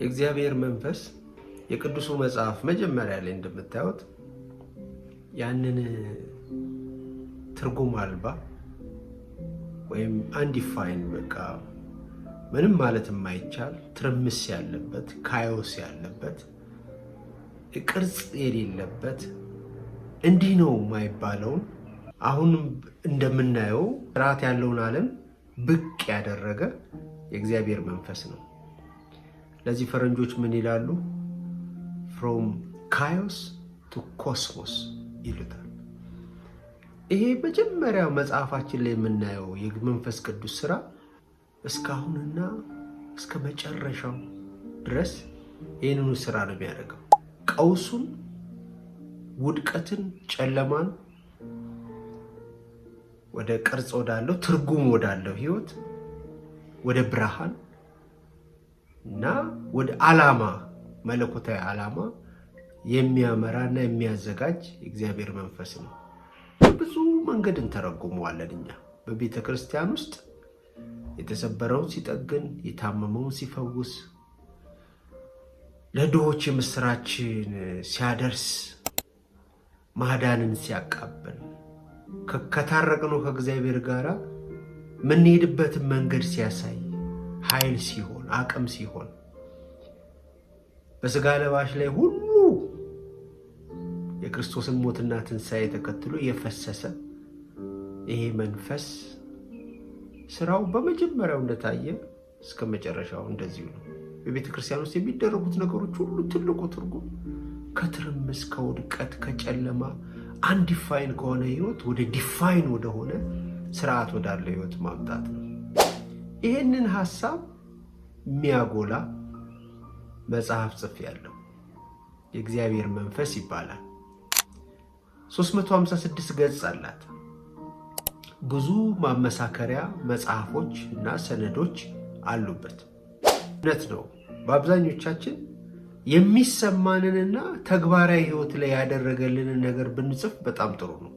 የእግዚአብሔር መንፈስ የቅዱሱ መጽሐፍ መጀመሪያ ላይ እንደምታዩት ያንን ትርጉም አልባ ወይም አንዲፋይን በቃ ምንም ማለት የማይቻል ትርምስ ያለበት ካዮስ ያለበት ቅርጽ የሌለበት እንዲህ ነው የማይባለውን አሁንም እንደምናየው ራት ያለውን ዓለም ብቅ ያደረገ የእግዚአብሔር መንፈስ ነው። ለዚህ ፈረንጆች ምን ይላሉ? from chaos to cosmos ይሉታል። ይሄ መጀመሪያው መጽሐፋችን ላይ የምናየው የመንፈስ ቅዱስ ስራ እስካሁንና እስከ መጨረሻው ድረስ ይህንኑ ስራ ነው የሚያደርገው። ቀውሱን፣ ውድቀትን፣ ጨለማን ወደ ቅርጽ ወዳለው ትርጉም ወዳለው ህይወት ወደ ብርሃን እና ወደ ዓላማ መለኮታዊ ዓላማ የሚያመራና የሚያዘጋጅ እግዚአብሔር መንፈስ ነው። ብዙ መንገድ እንተረጉመዋለን እኛ በቤተ ክርስቲያን ውስጥ የተሰበረውን ሲጠግን፣ የታመመውን ሲፈውስ፣ ለድሆች የምስራችን ሲያደርስ፣ ማዳንን ሲያቃብል፣ ከታረቅነው ከእግዚአብሔር ጋር የምንሄድበትን መንገድ ሲያሳይ፣ ኃይል ሲሆን፣ አቅም ሲሆን፣ በስጋ ለባሽ ላይ ሁሉ የክርስቶስን ሞትና ትንሣኤ ተከትሎ የፈሰሰ ይሄ መንፈስ ስራው በመጀመሪያው እንደታየ እስከ መጨረሻው እንደዚሁ ነው። በቤተ ክርስቲያን ውስጥ የሚደረጉት ነገሮች ሁሉ ትልቁ ትርጉም ከትርምስ፣ ከውድቀት፣ ከጨለማ አንዲፋይን ከሆነ ህይወት ወደ ዲፋይን ወደሆነ ስርዓት ወዳለው ህይወት ማምጣት ነው። ይህንን ሐሳብ የሚያጎላ መጽሐፍ ጽፌያለሁ። የእግዚአብሔር መንፈስ ይባላል። 356 ገጽ አላት። ብዙ ማመሳከሪያ መጽሐፎች እና ሰነዶች አሉበት። እውነት ነው። በአብዛኞቻችን የሚሰማንንና ተግባራዊ ህይወት ላይ ያደረገልንን ነገር ብንጽፍ በጣም ጥሩ ነው።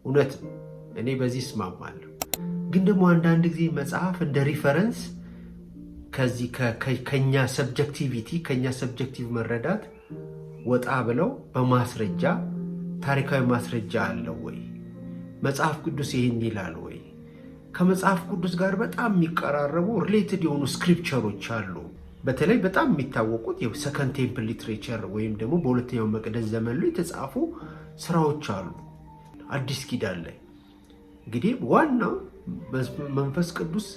እውነት ነው። እኔ በዚህ እስማማለሁ። ግን ደግሞ አንዳንድ ጊዜ መጽሐፍ እንደ ሪፈረንስ ከዚህ ከኛ ሰብጀክቲቪቲ ከኛ ሰብጀክቲቭ መረዳት ወጣ ብለው በማስረጃ ታሪካዊ ማስረጃ አለው ወይ? መጽሐፍ ቅዱስ ይህን ይላል ወይ? ከመጽሐፍ ቅዱስ ጋር በጣም የሚቀራረቡ ሪሌትድ የሆኑ ስክሪፕቸሮች አሉ። በተለይ በጣም የሚታወቁት የሰከንድ ቴምፕል ሊትሬቸር ወይም ደግሞ በሁለተኛው መቅደስ ዘመን ላይ የተጻፉ ስራዎች አሉ። አዲስ ኪዳን ላይ እንግዲህ ዋናው መንፈስ ቅዱስ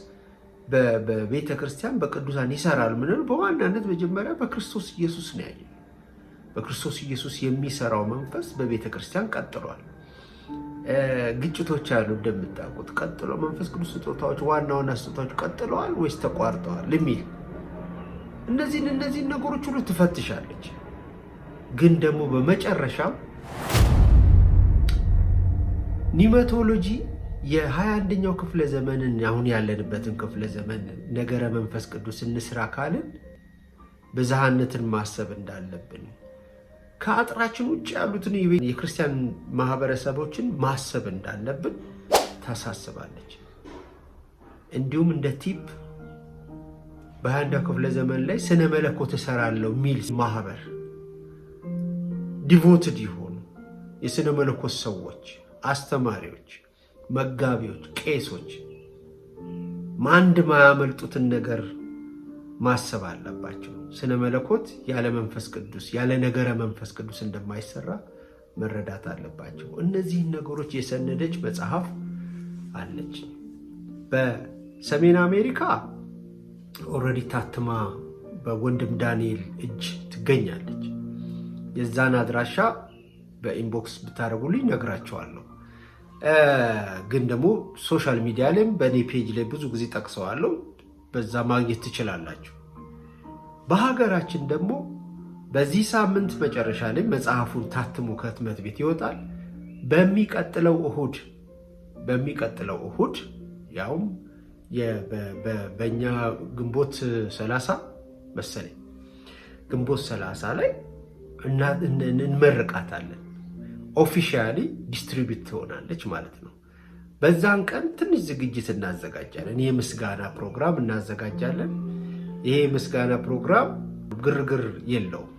በቤተ ክርስቲያን በቅዱሳን ይሰራል ምንል በዋናነት መጀመሪያ በክርስቶስ ኢየሱስ ነው ያየው። በክርስቶስ ኢየሱስ የሚሰራው መንፈስ በቤተ ክርስቲያን ቀጥሏል። ግጭቶች አሉ እንደምታውቁት። ቀጥሎ መንፈስ ቅዱስ ስጦታዎች ዋና ስጦታዎች ቀጥለዋል ወይስ ተቋርጠዋል የሚል እነዚህን ነገሮች ሁሉ ትፈትሻለች። ግን ደግሞ በመጨረሻ ኒውማቶሎጂ የ21ኛው ክፍለ ዘመንን አሁን ያለንበትን ክፍለ ዘመን ነገረ መንፈስ ቅዱስ እንስራ ካልን ብዝሃነትን ማሰብ እንዳለብን ከአጥራችን ውጭ ያሉትን የክርስቲያን ማህበረሰቦችን ማሰብ እንዳለብን ታሳስባለች። እንዲሁም እንደ ቲፕ በ21ኛው ክፍለ ዘመን ላይ ስነ መለኮት እሰራለሁ የሚል ማህበር ዲቮትድ የሆኑ የስነ መለኮት ሰዎች፣ አስተማሪዎች፣ መጋቢዎች፣ ቄሶች አንድ ማያመልጡትን ነገር ማሰብ አለባቸው። ስነ መለኮት ያለ መንፈስ ቅዱስ ያለ ነገረ መንፈስ ቅዱስ እንደማይሰራ መረዳት አለባቸው። እነዚህን ነገሮች የሰነደች መጽሐፍ አለች። በሰሜን አሜሪካ ኦልሬዲ ታትማ በወንድም ዳንኤል እጅ ትገኛለች። የዛን አድራሻ በኢንቦክስ ብታደርጉልኝ ነግራቸዋለሁ። ግን ደግሞ ሶሻል ሚዲያ ላይም በእኔ ፔጅ ላይ ብዙ ጊዜ ጠቅሰዋለሁ። በዛ ማግኘት ትችላላችሁ። በሀገራችን ደግሞ በዚህ ሳምንት መጨረሻ ላይ መጽሐፉን ታትሞ ከህትመት ቤት ይወጣል። በሚቀጥለው እሁድ ያውም በእኛ ግንቦት 30 መሰለኝ ግንቦት 30 ላይ እንመርቃታለን። ኦፊሻሊ ዲስትሪቢዩት ትሆናለች ማለት ነው። በዛን ቀን ትንሽ ዝግጅት እናዘጋጃለን። የምስጋና ፕሮግራም እናዘጋጃለን። ይሄ የምስጋና ፕሮግራም ግርግር የለውም።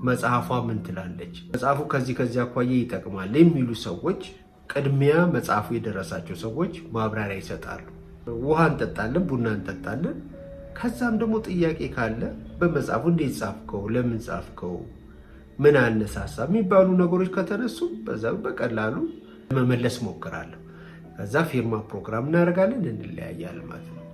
መጽሐፏ ምን ትላለች፣ መጽሐፉ ከዚህ አኳያ ይጠቅማል የሚሉ ሰዎች ቅድሚያ መጽሐፉ የደረሳቸው ሰዎች ማብራሪያ ይሰጣሉ። ውሃ እንጠጣለን፣ ቡና እንጠጣለን። ከዛም ደግሞ ጥያቄ ካለ በመጽሐፉ እንዴት ጻፍከው፣ ለምን ጻፍከው፣ ምን አነሳሳ የሚባሉ ነገሮች ከተነሱ በዛ በቀላሉ መመለስ ሞክራለሁ። ከዛ ፊርማ ፕሮግራም እናደርጋለን፣ እንለያያለን ማለት ነው።